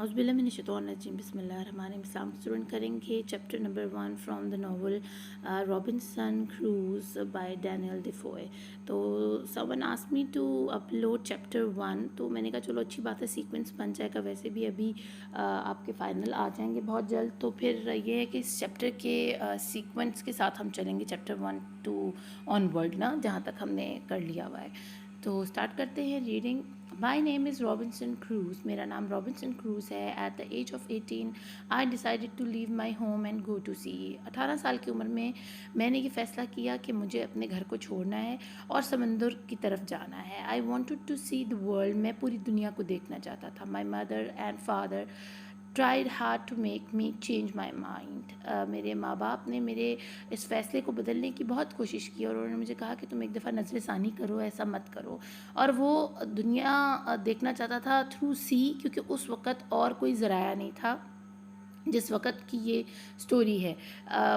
اعوذ باللہ من الشیطان الرجیم بسم اللہ الرحمن الرحیم. اسلام اسٹوڈنٹ کریں گے chapter number 1 from the novel Robinson Crusoe by Daniel Defoe. تو someone asked me to upload chapter 1. تو میں نے کہا چلو اچھی بات ہے, سیکوینس بن جائے گا. ویسے بھی ابھی آپ کے فائنل آ جائیں گے بہت جلد, تو پھر یہ ہے کہ اس چیپٹر کے سیکوینس کے ساتھ ہم چلیں گے چیپٹر 1 ٹو آن ورڈ نا, جہاں تک ہم نے کر لیا ہوا ہے. تو اسٹارٹ کرتے ہیں reading. My name is Robinson Crusoe. میرا نام رابنسن کروز ہے. At the age of 18 I decided to leave my home and go to sea. 18 سال کی عمر میں نے یہ فیصلہ کیا کہ مجھے اپنے گھر کو چھوڑنا ہے اور سمندر کی طرف جانا ہے. I wanted to see the world. میں پوری دنیا کو دیکھنا چاہتا تھا. My mother and father tried hard to make me change my mind. میرے ماں باپ نے میرے اس فیصلے کو بدلنے کی بہت کوشش کی, اور انہوں نے مجھے کہا کہ تم ایک دفعہ نظر ثانی کرو, ایسا مت کرو. اور وہ دنیا دیکھنا چاہتا تھا تھرو سی, کیونکہ اس وقت اور کوئی ذرائع نہیں تھا جس وقت کی یہ سٹوری ہے.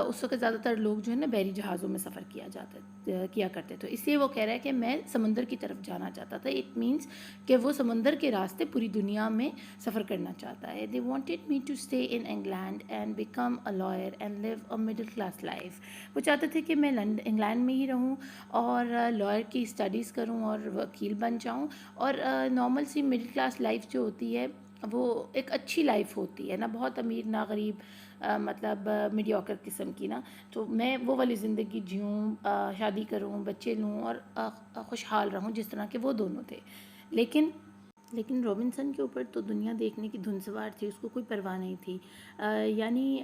اس وقت زیادہ تر لوگ جو ہے نا بحری جہازوں میں سفر کیا کرتے تھے. اس لیے وہ کہہ رہا ہے کہ میں سمندر کی طرف جانا چاہتا تھا. اٹ مینس کہ وہ سمندر کے راستے پوری دنیا میں سفر کرنا چاہتا ہے. They wanted me to stay in England and become a lawyer and live a middle class life. وہ چاہتے تھے کہ میں انگلینڈ میں ہی رہوں اور لائر کی اسٹڈیز کروں اور وکیل بن جاؤں, اور نارمل سی مڈل کلاس لائف جو ہوتی ہے وہ ایک اچھی لائف ہوتی ہے نا, بہت امیر نہ غریب, مطلب میڈیوکر قسم کی نا. تو میں وہ والی زندگی جیوں, شادی کروں, بچے لوں اور خوشحال رہوں جس طرح کے وہ دونوں تھے. لیکن رابنسن کے اوپر تو دنیا دیکھنے کی دھن سوار تھی, اس کو کوئی پرواہ نہیں تھی. یعنی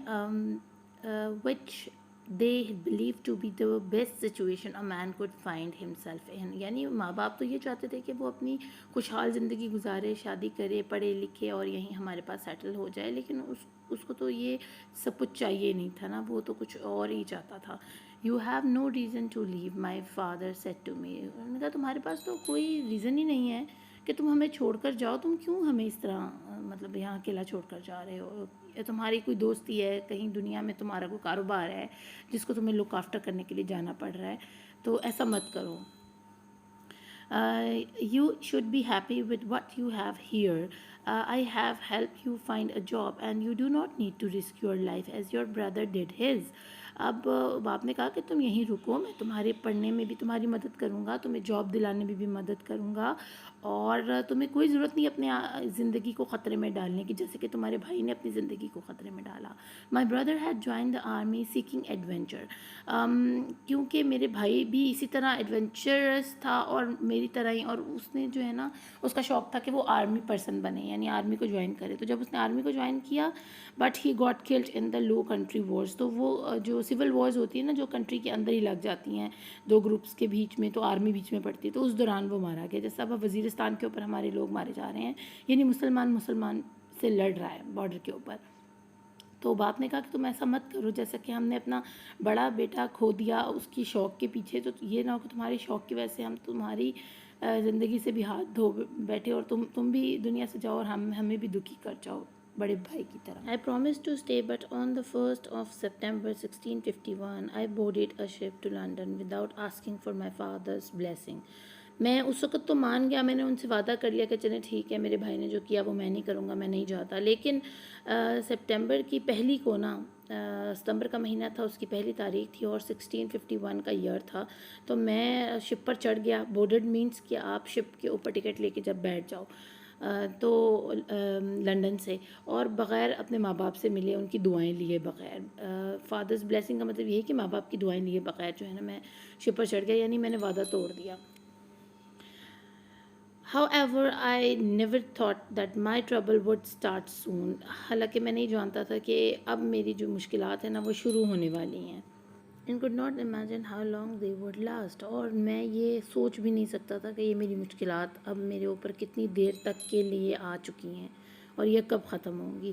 which they believe to be the best situation a man could find himself in. یعنی ماں باپ تو یہ چاہتے تھے کہ وہ اپنی خوشحال زندگی گزارے, شادی کرے, پڑھے لکھے اور یہیں ہمارے پاس سیٹل ہو جائے. لیکن اس کو تو یہ سب کچھ چاہیے نہیں تھا نا, وہ تو کچھ اور ہی چاہتا تھا. You have no reason to leave, my father said to me. انہوں نے کہا تمہارے پاس تو کوئی ریزن ہی نہیں ہے کہ تم ہمیں چھوڑ کر جاؤ. تم کیوں ہمیں اس طرح مطلب یہاں اکیلا چھوڑ کر جا رہے ہو؟ تمہاری کوئی دوستی ہے, کہیں دنیا میں تمہارا کوئی کاروبار ہے جس کو تمہیں لک آفٹر کرنے کے لیے جانا پڑ رہا ہے, تو ایسا مت کرو. You should be happy with what you have here. I have helped you find a job and you do not need to risk your life as your brother did his. اب باپ نے کہا کہ تم یہیں رکو, میں تمہارے پڑھنے میں بھی تمہاری مدد کروں گا, تمہیں جاب دلانے میں بھی مدد کروں گا, اور تمہیں کوئی ضرورت نہیں اپنے زندگی کو خطرے میں ڈالنے کی جیسے کہ تمہارے بھائی نے اپنی زندگی کو خطرے میں ڈالا. My brother had join the army seeking adventure. کیونکہ میرے بھائی بھی اسی طرح ایڈونچرس تھا اور میری طرح ہی, اور اس نے جو ہے نا اس کا شوق تھا کہ وہ آرمی پرسن بنے, یعنی آرمی کو جوائن کرے. تو جب اس نے آرمی کو جوائن کیا but he got killed in the low country wars. تو وہ جو سول وارز ہوتی ہیں نا جو کنٹری کے اندر ہی لگ جاتی ہیں دو گروپس کے بیچ میں, تو آرمی بیچ میں پڑتی ہے, تو اس دوران وہ مارا گیا. جیسا اب وزیرستان کے اوپر ہمارے لوگ مارے جا رہے ہیں, یعنی مسلمان سے لڑ رہا ہے بارڈر کے اوپر. تو باپ نے کہا کہ تم ایسا مت کرو, جیسا کہ ہم نے اپنا بڑا بیٹا کھو دیا اس کی شوق کے پیچھے, تو یہ نہ ہو کہ تمہاری شوق کی وجہ سے ہم تمہاری زندگی سے بھی ہاتھ دھو بیٹھے اور تم بھی دنیا سے جاؤ اور ہمیں بھی دکھی کر جاؤ بڑے بھائی کی طرح. I promised to stay, but on the 1st of September 1651 I boarded a ship to London without asking for my father's blessing. میں اس وقت تو مان گیا, میں نے ان سے وعدہ کر لیا کہ چلیں ٹھیک ہے, میرے بھائی نے جو کیا وہ میں نہیں کروں گا, میں نہیں جاتا. لیکن سپٹمبر کی پہلی کو نا, ستمبر کا مہینہ تھا, اس کی پہلی تاریخ تھی اور 1651 کا ایئر تھا. تو میں شپ پر چڑھ گیا. بورڈڈ مینس کہ آپ شپ کے اوپر ٹکٹ لے کے جب بیٹھ جاؤ, تو لنڈن سے, اور بغیر اپنے ماں باپ سے ملے, ان کی دعائیں لیے بغیر. فادرز بلیسنگ کا مطلب یہ ہے کہ ماں باپ کی دعائیں لیے بغیر جو ہے نا میں شپ پر چڑھ گیا, یعنی میں نے وعدہ توڑ دیا. However, I never thought that my trouble would start soon. حالانکہ میں نہیں جانتا تھا کہ اب میری جو مشکلات ہیں نا وہ شروع ہونے والی ہیں. And could not imagine how long they would last. اور میں یہ سوچ بھی نہیں سکتا تھا کہ یہ میری مشکلات اب میرے اوپر کتنی دیر تک کے لیے آ چکی ہیں اور یہ کب ختم ہوں گی.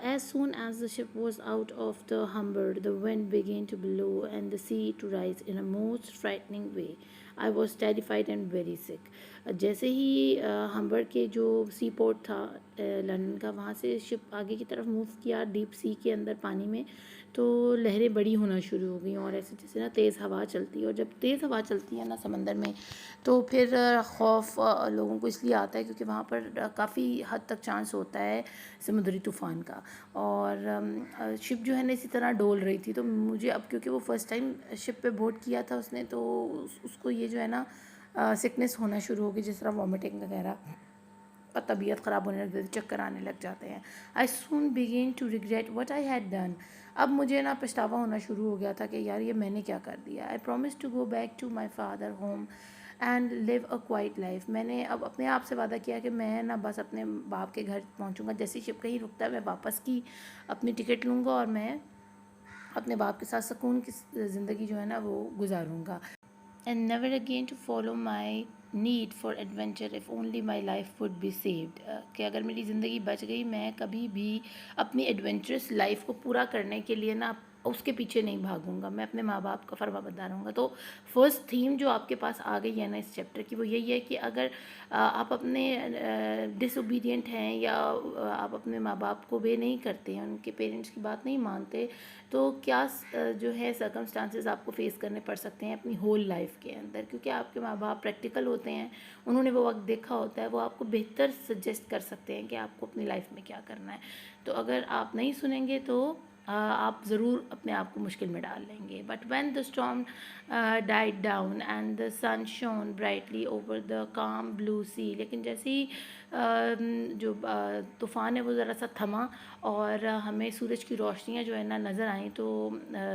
As soon as the ship was out of the harbor, the wind began to blow and the sea to rise in a most frightening way. I was terrified and very sick. جیسے ہی Humber کے جو sea port تھا London کا. وہاں سے شپ آگے کی طرف موو کیا ڈیپ سی کے اندر پانی میں, تو لہریں بڑی ہونا شروع ہو گئیں, اور ایسے جیسے نا تیز ہوا چلتی ہے, اور جب تیز ہوا چلتی ہے نا سمندر میں تو پھر خوف لوگوں کو اس لیے آتا ہے کیونکہ وہاں پر کافی حد تک چانس ہوتا ہے سمندری طوفان کا. اور شپ جو ہے نا اسی طرح ڈول رہی تھی, تو مجھے اب کیونکہ وہ فرسٹ ٹائم شپ پہ بورڈ کیا تھا اس نے, تو اس کو یہ جو ہے نا سکنس ہونا شروع ہو گئی, جس طرح وامٹنگ وغیرہ, اور طبیعت خراب ہونے لگ جاتی, چکر آنے لگ جاتے ہیں. I soon begin to regret what I had done. اب مجھے نا پچھتاوا ہونا شروع ہو گیا تھا کہ یار یہ میں نے کیا کر دیا. I promise to go back to my father home and live a quiet life. میں نے اب اپنے آپ سے وعدہ کیا کہ میں نا بس اپنے باپ کے گھر پہنچوں گا, جیسے شپ کہیں رکتا ہے میں واپس کی اپنی ٹکٹ لوں گا اور میں اپنے باپ کے ساتھ سکون کی زندگی جو ہے نا وہ گزاروں گا. And never again to follow my need for adventure if only my life would be saved. کہ اگر میری زندگی بچ گئی, میں کبھی بھی اپنی ایڈونچرس لائف کو پورا کرنے کے لیے نا اس کے پیچھے نہیں بھاگوں گا, میں اپنے ماں باپ کا فرما بردار ہوں گا. تو فرسٹ تھیم جو آپ کے پاس آ گئی ہے نا اس چیپٹر کی, وہ یہی ہے کہ اگر آپ اپنے ڈس اوبیڈینٹ ہیں یا آپ اپنے ماں باپ کو obey نہیں کرتے ہیں, ان کے پیرنٹس کی بات نہیں مانتے, تو کیا جو ہے سرکمسٹانسز آپ کو فیس کرنے پڑ سکتے ہیں اپنی ہول لائف کے اندر, کیونکہ آپ کے ماں باپ پریکٹیکل ہوتے ہیں, انہوں نے وہ وقت دیکھا ہوتا ہے, وہ آپ کو بہتر سجیسٹ کر سکتے ہیں کہ آپ کو اپنی لائف میں کیا کرنا ہے. تو اگر آپ نہیں سنیں گے تو آپ ضرور اپنے آپ کو مشکل میں ڈال لیں گے. But when the storm died down and the sun shone brightly over the calm blue sea, لیکن جیسے ہی جو طوفان ہے وہ ذرا سا تھما اور ہمیں سورج کی روشنیاں جو ہے نا نظر آئیں, تو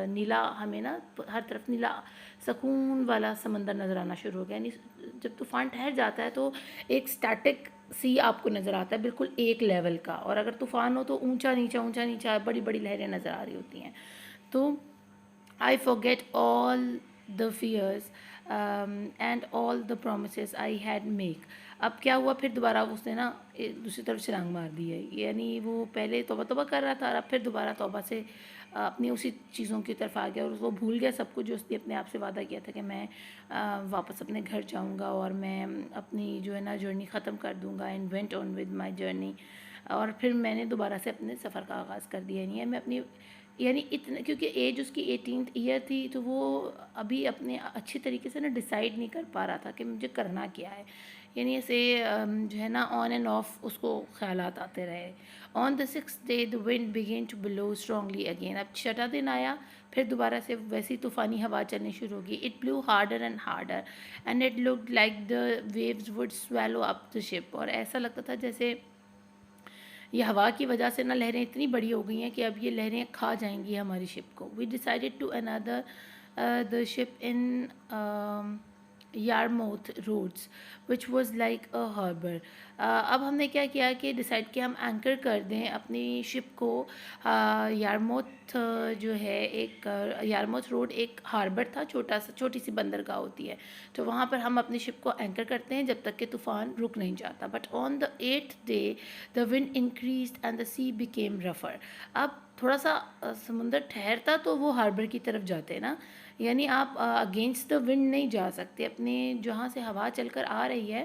نیلا, ہمیں نا ہر طرف نیلا سکون والا سمندر نظر آنا شروع ہو گیا. یعنی جب طوفان ٹھہر جاتا ہے تو ایک اسٹیٹک سی آپ کو نظر آتا ہے بالکل ایک لیول کا, اور اگر طوفان ہو تو اونچا نیچا بڑی بڑی لہریں نظر آ رہی ہوتی ہیں. تو I forget all the fears and all the promises I had made. اب کیا ہوا, پھر دوبارہ اس نے نا دوسری طرف چھلانگ مار دی ہے. یعنی وہ پہلے توبہ کر رہا تھا اور اب پھر دوبارہ توبہ سے اپنی اسی چیزوں کی طرف آ گیا, اور وہ بھول گیا سب کچھ جو اس نے اپنے آپ سے وعدہ کیا تھا کہ میں واپس اپنے گھر جاؤں گا اور میں اپنی جو ہے نا جرنی ختم کر دوں گا. And went on with my journey. اور پھر میں نے دوبارہ سے اپنے سفر کا آغاز کر دیا. نہیں ہے میں اپنی, یعنی اتنا, کیونکہ ایج اس کی 18th ایئر تھی, تو وہ ابھی اپنے اچھی طریقے سے نا ڈیسائیڈ نہیں کر پا رہا تھا کہ مجھے کرنا کیا ہے. یعنی ایسے جو ہے نا آن اینڈ آف اس کو خیالات آتے رہے. آن دا 6th day the wind began to blow strongly again. اب چھٹا دن آیا, پھر دوبارہ سے ویسی طوفانی ہوا چلنی شروع ہوگی. It blew harder and harder and it looked like the waves would swallow up the ship. اور ایسا لگتا تھا جیسے یہ ہوا کی وجہ سے نا لہریں اتنی بڑی ہو گئی ہیں کہ اب یہ لہریں کھا جائیں گی ہماری شپ کو. We decided to another the ship in Yarmouth Roads which was like a harbour. اب ہم نے کیا کیا کہ ڈیسائیڈ کیا ہم اینکر کر دیں اپنی شپ کو. یارموتھ جو ہے ایک یارموتھ روڈ ایک ہاربر تھا, چھوٹی سی بندرگاہ ہوتی ہے, تو وہاں پر ہم اپنی شپ کو اینکر کرتے ہیں جب تک کہ طوفان رک نہیں جاتا. But on the 8th day the wind increased and the sea became rougher. اب تھوڑا سا سمندر ٹھہرتا تو وہ ہاربر کی طرف جاتے نا, یعنی آپ اگینسٹ دا ونڈ نہیں جا سکتے. اپنے جہاں سے ہوا چل کر آ رہی ہے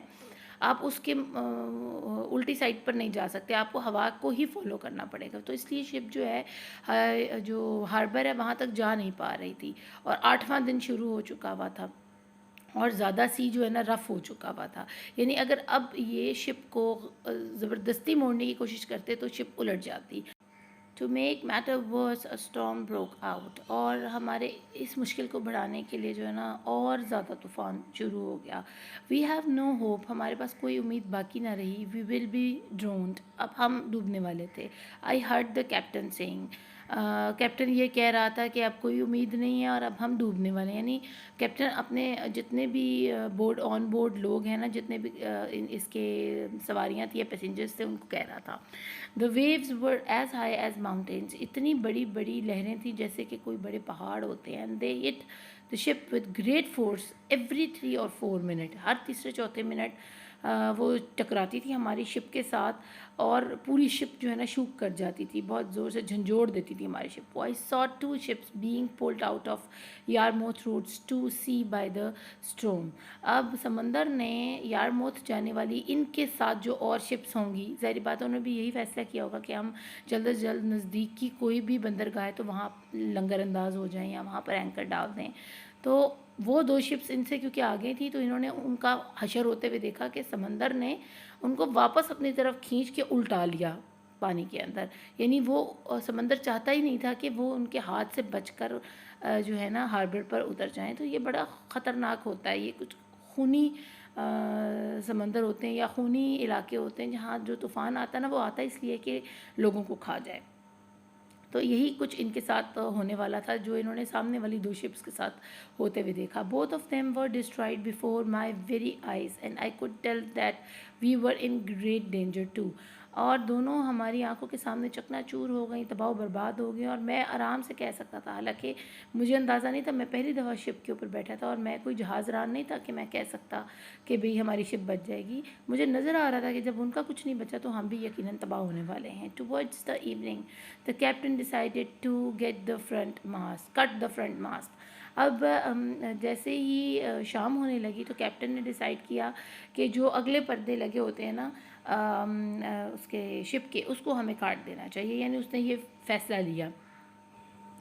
آپ اس کے الٹی سائڈ پر نہیں جا سکتے, آپ کو ہوا کو ہی فالو کرنا پڑے گا. تو اس لیے شپ جو ہے جو ہاربر ہے وہاں تک جا نہیں پا رہی تھی, اور 8واں دن شروع ہو چکا ہوا تھا اور زیادہ سی جو ہے نا رف ہو چکا ہوا تھا. یعنی اگر اب یہ شپ کو زبردستی موڑنے کی کوشش کرتے تو شپ الٹ جاتی. To make matter worse a storm broke out. اور ہمارے اس مشکل کو بڑھانے کے لیے جو ہے نا اور زیادہ طوفان شروع ہو گیا. We have no hope. ہمارے پاس کوئی امید باقی نہ رہی. We will be drowned. اب ہم ڈوبنے والے تھے. I heard the captain saying. Captain یہ کہہ رہا تھا کہ اب کوئی امید نہیں ہے اور اب ہم ڈوبنے والے ہیں. یعنی کیپٹن اپنے جتنے بھی آن بورڈ لوگ ہیں نا, جتنے بھی اس کے سواریاں تھیں یا پیسنجرس تھے, ان کو کہہ رہا تھا. The waves were as high as mountains. اتنی بڑی بڑی لہریں تھیں جیسے کہ کوئی بڑے پہاڑ ہوتے ہیں. And they hit the ship with great force every 3 or 4 minutes. ہر تیسرے چوتھے منٹ وہ ٹکراتی تھی ہماری شپ کے ساتھ اور پوری شپ جو ہے نا شوک کر جاتی تھی, بہت زور سے جھنجھوڑ دیتی تھی ہماری شپ کو. آئی saw 2 ships being pulled out of یارموتھ routes to sea by the storm. اب سمندر نے یارموتھ جانے والی ان کے ساتھ جو اور شپس ہوں گی, ظاہری بات انہوں نے بھی یہی فیصلہ کیا ہوگا کہ ہم جلد از جلد نزدیک کی کوئی بھی بندرگاہ ہے تو وہاں لنگر انداز ہو جائیں یا وہاں پر اینکر ڈال دیں. تو وہ 2 شپس ان سے کیونکہ آ گئی تھی تو انہوں نے ان کا حشر ہوتے ہوئے دیکھا کہ سمندر نے ان کو واپس اپنی طرف کھینچ کے الٹا لیا پانی کے اندر. یعنی وہ سمندر چاہتا ہی نہیں تھا کہ وہ ان کے ہاتھ سے بچ کر جو ہے نا ہاربر پر اتر جائیں. تو یہ بڑا خطرناک ہوتا ہے, یہ کچھ خونی سمندر ہوتے ہیں یا خونی علاقے ہوتے ہیں جہاں جو طوفان آتا ہے نا وہ آتا ہے اس لیے کہ لوگوں کو کھا جائے. تو یہی کچھ ان کے ساتھ ہونے والا تھا جو انہوں نے سامنے والی 2 شپس کے ساتھ ہوتے ہوئے دیکھا. Both of them were destroyed before my very eyes and I could tell that we were in great danger too. اور دونوں ہماری آنکھوں کے سامنے چکنا چور ہو گئیں, تباہ و برباد ہو گئیں, اور میں آرام سے کہہ سکتا تھا, حالانکہ مجھے اندازہ نہیں تھا, میں پہلی دفعہ شپ کے اوپر بیٹھا تھا اور میں کوئی جہاز ران نہیں تھا کہ میں کہہ سکتا کہ بھئی ہماری شپ بچ جائے گی. مجھے نظر آ رہا تھا کہ جب ان کا کچھ نہیں بچا تو ہم بھی یقیناً تباہ ہونے والے ہیں. Towards the evening the captain decided to cut the front mast. اب جیسے ہی شام ہونے لگی تو کیپٹن نے ڈیسائیڈ کیا کہ جو اگلے پردے لگے ہوتے ہیں نا اس کے شپ کے, اس کو ہمیں کاٹ دینا چاہیے. یعنی اس نے یہ فیصلہ لیا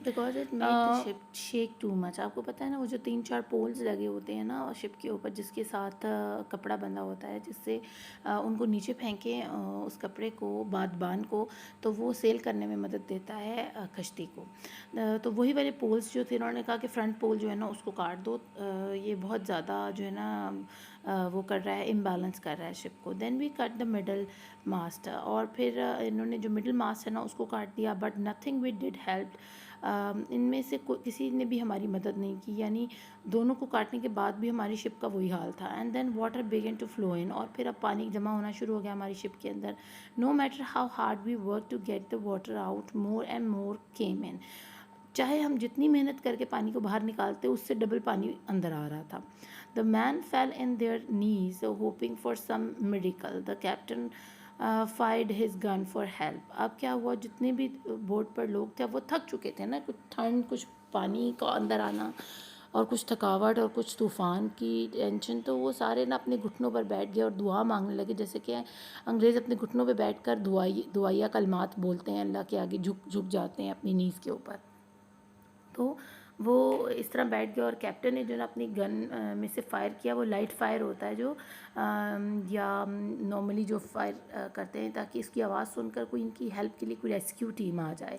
because it made the ship shake too much. آپ کو پتہ ہے نا وہ جو 3-4 پولز لگے ہوتے ہیں نا شپ کے اوپر جس کے ساتھ کپڑا بندھا ہوتا ہے جس سے ان کو نیچے پھینکیں اس کپڑے کو بادبان کو تو وہ سیل کرنے میں مدد دیتا ہے کشتی کو. تو وہی والے پولز جو تھے انہوں نے کہا کہ فرنٹ پول جو ہے نا اس کو کاٹ دو, یہ بہت زیادہ جو ہے نا وہ کر رہا ہے, امبیلنس کر رہا ہے شپ کو. دین وی کٹ دا مڈل ماسٹ, اور پھر انہوں نے جو مڈل ماسٹ ہے نا اس کو کاٹ دیا. بٹ نتھنگ وی ڈڈ ہیلپ, ان میں سے کسی نے بھی ہماری مدد نہیں کی, یعنی دونوں کو کاٹنے کے بعد بھی ہماری شپ کا وہی حال تھا. اینڈ دین واٹر بیگن ٹو فلو ان, اور پھر اب پانی جمع ہونا شروع ہو گیا ہماری شپ کے اندر. No matter how hard we work to get the water out, more and more came in. چاہے ہم جتنی محنت کر کے پانی کو باہر نکالتے اس سے ڈبل پانی اندر آ رہا تھا. The men fell on their knees hoping for some miracle. The captain fired his gun for help. اب کیا ہوا, جتنے بھی بوٹ پر لوگ تھے وہ تھک چکے تھے نا, کچھ ٹھنڈ, کچھ پانی کا اندر آنا اور کچھ تھکاوٹ اور کچھ طوفان کی ٹینشن, تو وہ سارے نا اپنے گھٹنوں پر بیٹھ گئے اور دعا مانگنے لگے. جیسے کہ انگریز اپنے گھٹنوں پہ بیٹھ کر دعائیہ کلمات بولتے ہیں, اللہ کے آگے جھک جاتے ہیں اپنی نیز کے اوپر. تو وہ اس طرح بیٹھ گیا اور کیپٹن نے جو نا اپنی گن میں سے فائر کیا. وہ لائٹ فائر ہوتا ہے جو یا نارملی جو فائر کرتے ہیں تاکہ اس کی آواز سن کر کوئی ان کی ہیلپ کے لیے کوئی ریسکیو ٹیم آ جائے.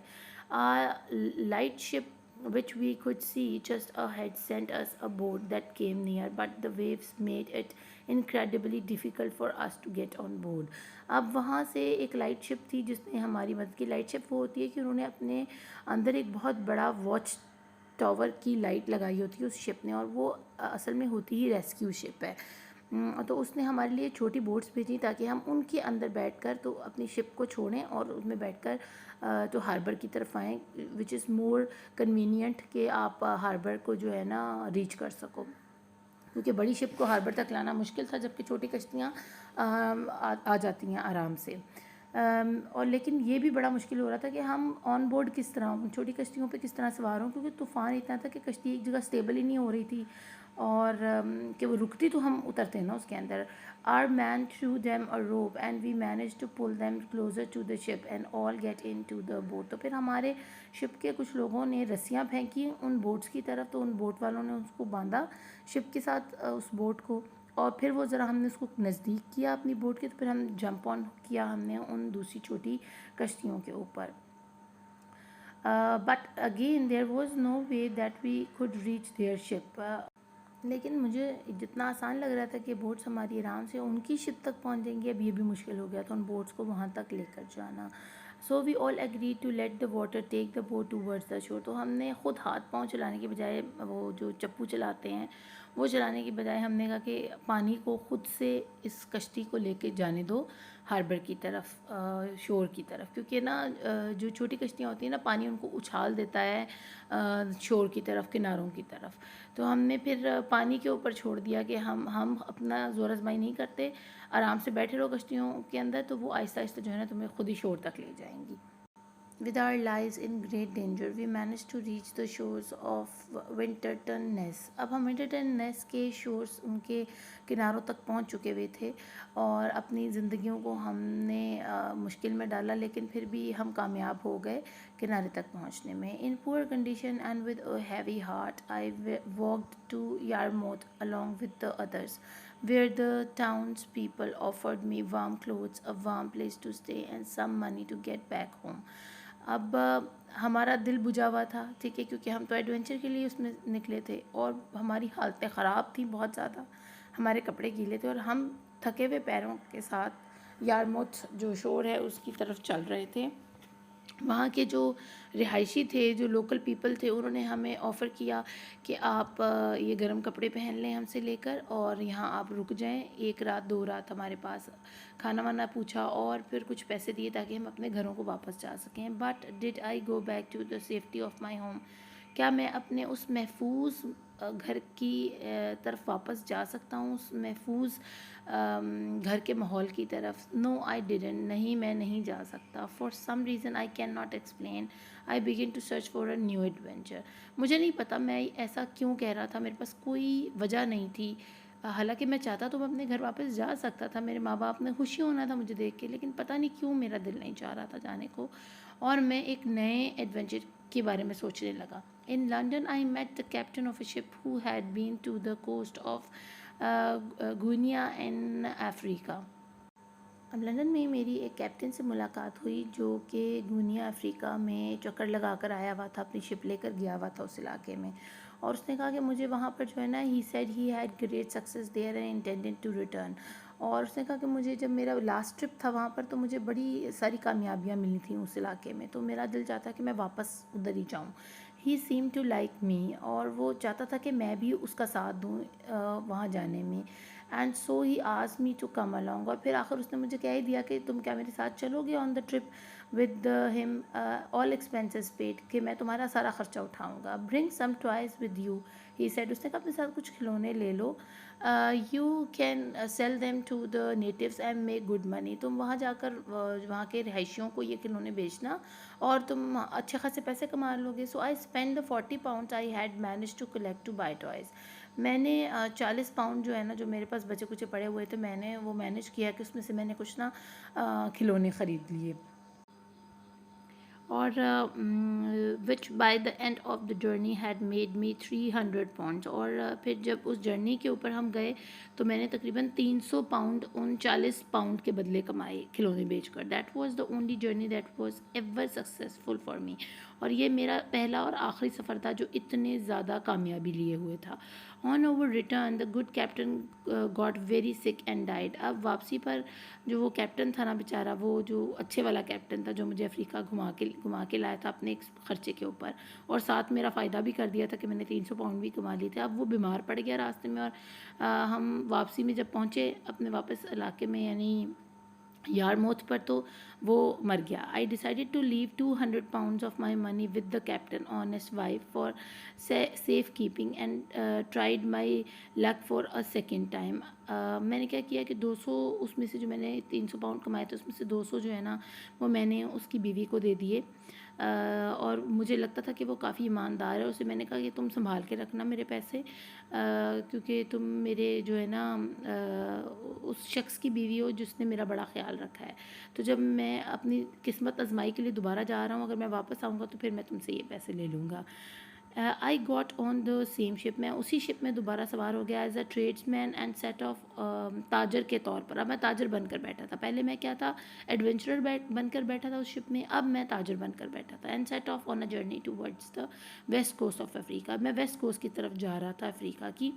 Light ship which we could see just ahead sent us a boat that came near, but the waves made it incredibly difficult for us to get on board. اب وہاں سے ایک light شپ تھی جس نے ہماری مدد کی. لائٹ شپ وہ ہوتی ہے کہ انہوں نے اپنے اندر ایک بہت بڑا واچ ٹاور کی لائٹ لگائی ہوتی ہے اس شپ نے, اور وہ اصل میں ہوتی ہی ریسکیو شپ ہے. تو اس نے ہمارے لیے چھوٹی بوٹس بھیجی تاکہ ہم ان کے اندر بیٹھ کر تو اپنی شپ کو چھوڑیں اور اس میں بیٹھ کر تو ہاربر کی طرف آئیں, وچ از مور کنوینئنٹ کہ آپ ہاربر کو جو ہے نا ریچ کر سکو, کیونکہ بڑی شپ کو ہاربر تک لانا مشکل تھا جبکہ چھوٹی کشتیاں آ جاتی ہیں آرام سے. اور لیکن یہ بھی بڑا مشکل ہو رہا تھا کہ ہم آن بورڈ کس طرح چھوٹی کشتیوں پہ کس طرح سوار ہوں, کیونکہ طوفان اتنا تھا کہ کشتی ایک جگہ اسٹیبل ہی نہیں ہو رہی تھی اور کہ وہ رکتی تو ہم اترتے نا اس کے اندر. Our man threw them a rope and we managed to pull them closer to the ship and all get into the boat. تو پھر ہمارے شپ کے کچھ لوگوں نے رسیاں پھینکی ان بوٹس کی طرف, تو ان بوٹ والوں نے اس کو باندھا شپ کے ساتھ اس بوٹ کو, اور پھر وہ ذرا ہم نے اس کو نزدیک کیا اپنی بوٹ کے, تو پھر ہم جمپ آن کیا ہم نے ان دوسری چھوٹی کشتیوں کے اوپر. But again there was no way that we could reach their ship. لیکن مجھے جتنا آسان لگ رہا تھا کہ بوٹس ہماری آرام سے ان کی شپ تک پہنچ جائیں گی, اب یہ بھی مشکل ہو گیا تھا ان بوٹس کو وہاں تک لے کر جانا. So we all agree to let the water take the boat towards the shore. تو ہم نے خود ہاتھ پاؤں چلانے کے بجائے وہ جو چپو چلاتے ہیں وہ چلانے کی بجائے ہم نے کہا کہ پانی کو خود سے اس کشتی کو لے کے جانے دو ہاربر کی طرف، شور کی طرف، کیونکہ نا جو چھوٹی کشتیاں ہوتی ہیں نا پانی ان کو اچھال دیتا ہے شور کی طرف، کناروں کی طرف. تو ہم نے پھر پانی کے اوپر چھوڑ دیا کہ ہم اپنا زور آزمائی نہیں کرتے، آرام سے بیٹھے رہو کشتیوں کے اندر، تو وہ آہستہ آہستہ جو ہے نا تمہیں خود ہی شور تک لے جائیں گی. With our lives in great danger, we managed to reach the shores of Winterton Ness. اب ہم ونٹرٹن نیس کے شورز، ان کے کناروں تک پہنچ چکے ہوئے تھے اور اپنی زندگیوں کو ہم نے مشکل میں ڈالا، لیکن پھر بھی ہم کامیاب ہو گئے کنارے تک پہنچنے میں. In poor condition and with a heavy heart, I walked to Yarmouth along with the others, where the townspeople offered me warm clothes, a warm place to stay, and some money to get back home. اب ہمارا دل بجھا ہوا تھا، ٹھیک ہے، کیونکہ ہم تو ایڈونچر کے لیے اس میں نکلے تھے اور ہماری حالتیں خراب تھیں بہت زیادہ، ہمارے کپڑے گیلے تھے اور ہم تھکے ہوئے پیروں کے ساتھ یارموتھ جو شور ہے اس کی طرف چل رہے تھے. وہاں کے جو رہائشی تھے، جو لوکل پیپل تھے، انہوں نے ہمیں آفر کیا کہ آپ یہ گرم کپڑے پہن لیں ہم سے لے کر اور یہاں آپ رک جائیں 1 رات 2 رات ہمارے پاس. کھانا وانا پوچھا اور پھر کچھ پیسے دیے تاکہ ہم اپنے گھروں کو واپس جا سکیں. But did I go back to the safety of my home? کیا میں اپنے اس محفوظ گھر کی طرف واپس جا سکتا ہوں، اس محفوظ گھر کے ماحول کی طرف؟ نو آئی ڈیڈنٹ، نہیں میں نہیں جا سکتا. For some reason I can not explain I began to search for a new adventure. مجھے نہیں پتا میں ایسا کیوں کہہ رہا تھا، میرے پاس کوئی وجہ نہیں تھی. حالانکہ میں چاہتا تو میں اپنے گھر واپس جا سکتا تھا، میرے ماں باپ نے خوشی ہونا تھا مجھے دیکھ کے، لیکن پتہ نہیں کیوں میرا دل نہیں چاہ رہا تھا جانے کو اور میں ایک نئے ایڈونچر کے بارے میں سوچنے لگا. In London, I met the captain of a ship who had been to the coast of Guinea in Africa. اب لندن میں میری ایک کیپٹن سے ملاقات ہوئی جو کہ گونیا افریقہ میں چکر لگا کر آیا ہوا تھا، اپنی شپ لے کر گیا ہوا تھا اس علاقے میں، اور اس نے کہا کہ مجھے وہاں پر جو ہے نا he said he had great success there and intended to return. اور اس نے کہا کہ مجھے جب میرا لاسٹ ٹرپ تھا وہاں پر تو مجھے بڑی ساری کامیابیاں ملی تھیں اس علاقے میں، تو میرا دل چاہتا کہ میں واپس ادھر ہی جاؤں. He seemed to like me، اور وہ چاہتا تھا کہ میں بھی اس کا ساتھ دوں وہاں جانے میں. And so he asked me to come along، اور پھر آخر اس نے مجھے کہہ ہی دیا کہ تم کیا میرے ساتھ چلو گے آن دا ٹرپ ود ہم، آل ایکسپینسز پیڈ، کہ میں تمہارا سارا خرچہ اٹھاؤں گا. Bring some toys with you, he said, اس نے کہا اپنے ساتھ کچھ کھلونے لے لو، you can sell them to the natives and make good money, تم وہاں جا کر وہاں کے رہائشیوں کو یہ کھلونے بیچنا اور تم اچھے خاصے پیسے کما لو گے. So I spend the 40 pounds I had manage to collect to buy toys. میں نے 40 پاؤنڈ جو ہے نا جو میرے پاس بچے کچے پڑے ہوئے تھے، میں نے وہ مینیج کیا کہ اس میں سے میں نے کچھ نا کھلونے خرید لیے. اور which by the and of the journey had made me 300 pounds. اور پھر جب اس جرنی کے اوپر ہم گئے تو میں نے تقریباً 300 pound ان 40 pound کے بدلے کمائے کھلونے بیچ کر. That was the only journey that was ever successful for me, اور یہ میرا پہلا اور آخری سفر تھا جو اتنے زیادہ کامیابی لیے ہوئے تھا. On our return the good captain got very sick and died. اب واپسی پر جو وہ کیپٹن تھا نا بیچارہ، وہ جو اچھے والا کیپٹن تھا جو مجھے افریقہ گھما کے لایا تھا اپنے خرچے کے اوپر، اور ساتھ میرا فائدہ بھی کر دیا تھا کہ میں نے 300 pound بھی کما لیے تھے، اب وہ بیمار پڑ گیا راستے میں. اور ہم واپسی میں جب پہنچے اپنے واپس علاقے میں یعنی یارموتھ پر، تو وہ مر گیا. I decided to leave 200 pounds of my money with the captain on his wife for safe keeping and tried my luck for a second time. میں نے کیا کیا کہ 200 اس میں سے جو میں نے 300 pound کمائے تھے اس میں سے 200 جو ہے نا وہ میں نے اس کی بیوی کو دے دیے. اور مجھے لگتا تھا کہ وہ کافی ایماندار ہے، اسے میں نے کہا کہ تم سنبھال کے رکھنا میرے پیسے، کیونکہ تم میرے جو ہے نا اس شخص کی بیوی ہو جس نے میرا بڑا خیال رکھا ہے، تو جب میں اپنی قسمت آزمائی کے لیے دوبارہ جا رہا ہوں اگر میں واپس آؤں گا تو پھر میں تم سے یہ پیسے لے لوں گا. I got on the same شپ، میں اسی شپ میں دوبارہ سوار ہو گیا as a tradesman and set off تاجر کے طور پر. اب میں تاجر بن کر بیٹھا تھا، پہلے میں کیا تھا ایڈونچرر بن کر بیٹھا تھا اس شپ میں، اب میں تاجر بن کر بیٹھا تھا. And set off on a journey towards the west coast of Africa, میں ویسٹ کوسٹ کی طرف جا رہا تھا افریقہ کی.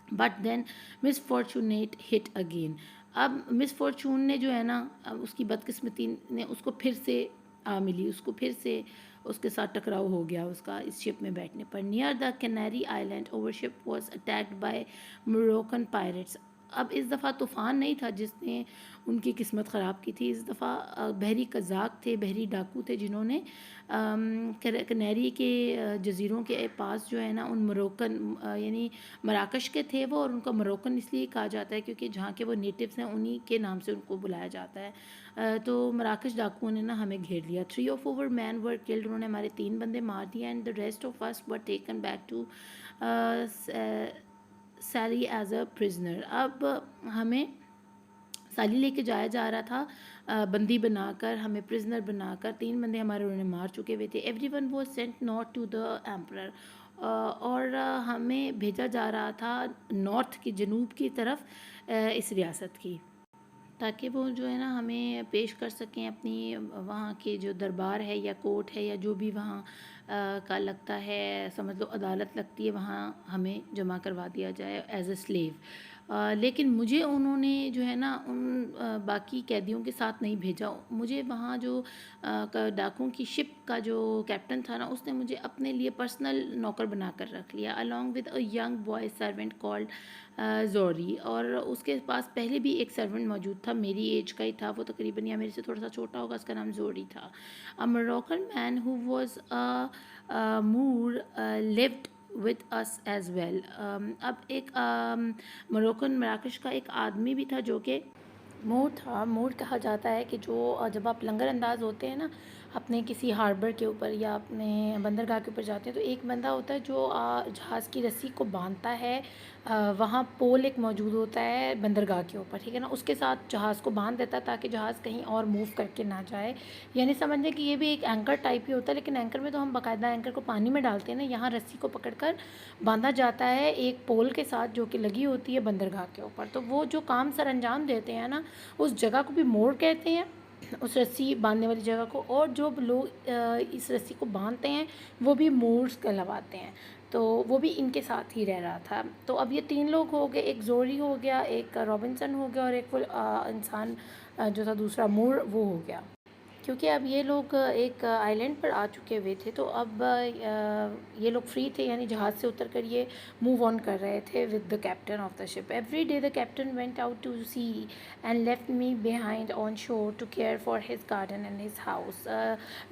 But then misfortune hit again. اب مس فارچون نے جو ہے نا اس کی بدقسمتی نے اس کو پھر سے ملی، اس کو پھر سے اس کے ساتھ ٹکراؤ ہو گیا اس کا اس شپ میں بیٹھنے پر. Near the Canary Island our ship was attacked by Moroccan pirates. اب اس دفعہ طوفان نہیں تھا جس نے ان کی قسمت خراب کی تھی. اس دفعہ بحری قزاق تھے, بحری ڈاکو تھے, جنہوں نے کنیری کے جزیروں کے پاس جو ہے نا ان مروکن یعنی مراکش کے تھے وہ, اور ان کا مروکن اس لیے کہا جاتا ہے کیونکہ جہاں کے وہ نیٹیوز ہیں انہی کے نام سے ان کو بلایا جاتا ہے. تو مراکش ڈاکوؤں نے نا ہمیں گھیر لیا. 3 of our men were killed. انہوں نے ہمارے 3 بندے مار دیے. And the rest of us were taken back to Sallee as a prisoner. اب ہمیں سالی لے کے جایا جا رہا تھا بندی بنا کر, ہمیں پرزنر بنا کر. 3 بندے ہمارے انہوں نے مار چکے ہوئے تھے. Everyone was sent north to the emperor. اور ہمیں بھیجا جا رہا تھا نارتھ کی, جنوب کی طرف اس ریاست کی, تاکہ وہ جو ہے نا ہمیں پیش کر سکیں اپنی وہاں کے جو دربار ہے یا کورٹ ہے یا جو بھی وہاں کا لگتا ہے, سمجھ لو عدالت لگتی ہے, وہاں ہمیں جمع کروا دیا جائے ایز اے سلیو. لیکن مجھے انہوں نے جو ہے نا ان باقی قیدیوں کے ساتھ نہیں بھیجا. مجھے وہاں جو ڈاکوؤں کی شپ کا جو کیپٹن تھا نا, اس نے مجھے اپنے لیے پرسنل نوکر بنا کر رکھ لیا, along with a young boy servant called زوری. اور اس کے پاس پہلے بھی ایک سرونٹ موجود تھا, میری ایج کا ہی تھا وہ تقریباً, یا میرے سے تھوڑا سا چھوٹا ہوگا, اس کا نام زوری تھا. A Moroccan man who was a Moor lived with us as well. اب ایک مروکن مراکش کا ایک آدمی بھی تھا جو کہ مور تھا. مور کہا جاتا ہے کہ جو جب آپ لنگر انداز ہوتے ہیں نا اپنے کسی ہاربر کے اوپر یا اپنے بندرگاہ کے اوپر جاتے ہیں, تو ایک بندہ ہوتا ہے جو جہاز کی رسی کو باندھتا ہے. وہاں پول ایک موجود ہوتا ہے بندرگاہ کے اوپر, ٹھیک ہے نا, اس کے ساتھ جہاز کو باندھ دیتا ہے تاکہ جہاز کہیں اور موو کر کے نہ جائے. یعنی سمجھیں کہ یہ بھی ایک اینکر ٹائپ ہی ہوتا ہے, لیکن اینکر میں تو ہم باقاعدہ اینکر کو پانی میں ڈالتے ہیں نا, یہاں رسی کو پکڑ کر باندھا جاتا ہے ایک پول کے ساتھ جو کہ لگی ہوتی ہے بندرگاہ کے اوپر. تو وہ جو کام سر انجام دیتے ہیں نا, اس جگہ کو بھی موڑ کہتے ہیں, اس رسی باندھنے والی جگہ کو, اور جو لوگ اس رسی کو باندھتے ہیں وہ بھی مورز کہلواتے ہیں. تو وہ بھی ان کے ساتھ ہی رہ رہا تھا. تو اب یہ 3 لوگ ہو گئے, ایک زوری ہو گیا, ایک رابنسن ہو گیا, اور ایک انسان جو تھا دوسرا مور وہ ہو گیا. کیونکہ اب یہ لوگ ایک آئی لینڈ پر آ چکے ہوئے تھے, تو اب یہ لوگ فری تھے, یعنی جہاز سے اتر کر یہ موو آن کر رہے تھے with the captain of the ship. Every day the captain went out to sea and left me behind on shore to care for his garden and his house.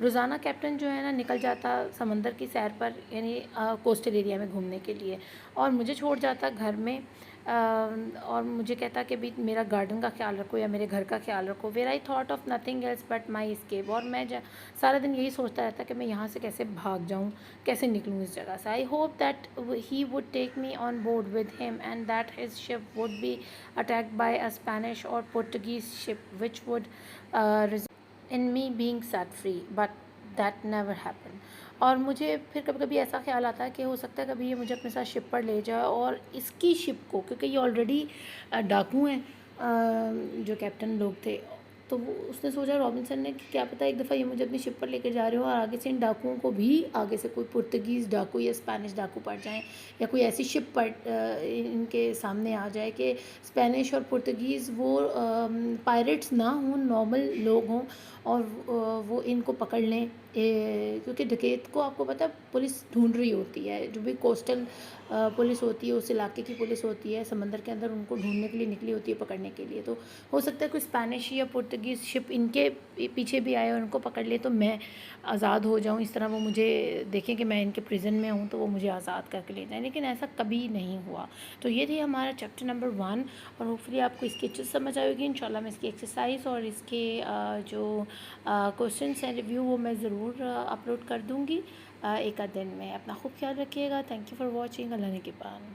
روزانہ کیپٹن جو ہے نا نکل جاتا سمندر کی سیر پر, یعنی کوسٹل ایریا میں گھومنے کے لیے, اور مجھے چھوڑ جاتا گھر میں, اور مجھے کہتا کہ بھی میرا گارڈن کا خیال رکھو یا میرے گھر کا خیال رکھو. Where I thought of nothing else but my escape. اور میں سارا دن یہی سوچتا رہتا کہ میں یہاں سے کیسے بھاگ جاؤں, کیسے نکلوں اس جگہ سے. I hope that he would take me on board with him and that his ship would be attacked by a Spanish or Portuguese ship which would in me being set free, but that never happen. اور مجھے پھر کبھی کبھی ایسا خیال آتا ہے کہ ہو سکتا ہے کبھی یہ مجھے اپنے ساتھ شپ پر لے جائے, اور اس کی شپ کو, کیونکہ یہ آلریڈی ڈاکو ہیں جو کیپٹن لوگ تھے, تو وہ اس نے سوچا رابنسن نے کہ کیا پتہ ایک دفعہ یہ مجھے اپنی شپ پر لے کے جا رہے ہو, اور آگے سے ان ڈاکوؤں کو بھی آگے سے کوئی پرتگیز ڈاکو یا اسپینش ڈاکو پڑ جائیں, یا کوئی ایسی شپ پر ان کے سامنے آ جائے کہ اسپینش اور پرتگیز وہ پائریٹس نہ ہوں, نارمل لوگ ہوں, اور وہ ان کو پکڑ لیں. کیونکہ ڈکیت کو آپ کو پتہ پولیس ڈھونڈ رہی ہوتی ہے, جو بھی کوسٹل پولیس ہوتی ہے, اس علاقے کی پولیس ہوتی ہے, سمندر کے اندر ان کو ڈھونڈنے کے لیے نکلی ہوتی ہے, پکڑنے کے لیے. تو ہو سکتا ہے کوئی اسپینش یا پرتگیز شپ ان کے پیچھے بھی آئے اور ان کو پکڑ لے, تو میں آزاد ہو جاؤں. اس طرح وہ مجھے دیکھیں کہ میں ان کے پریزن میں ہوں, تو وہ مجھے آزاد کر کے لے جائیں. لیکن ایسا کبھی نہیں ہوا. تو یہ تھی ہمارا چیپٹر نمبر 1, اور ہوپفلی آپ کو اس کی اچھے سے سمجھ آئے گی. انشاءاللہ میں اس کی ایکسرسائز اور اس کے جو کوشچنس ہیں ریویو وہ میں ضرور اپلوڈ کر دوں گی ایک آدھ دن میں. اپنا خوب خیال رکھیے گا. Thank you for watching. Allah نے کے پان.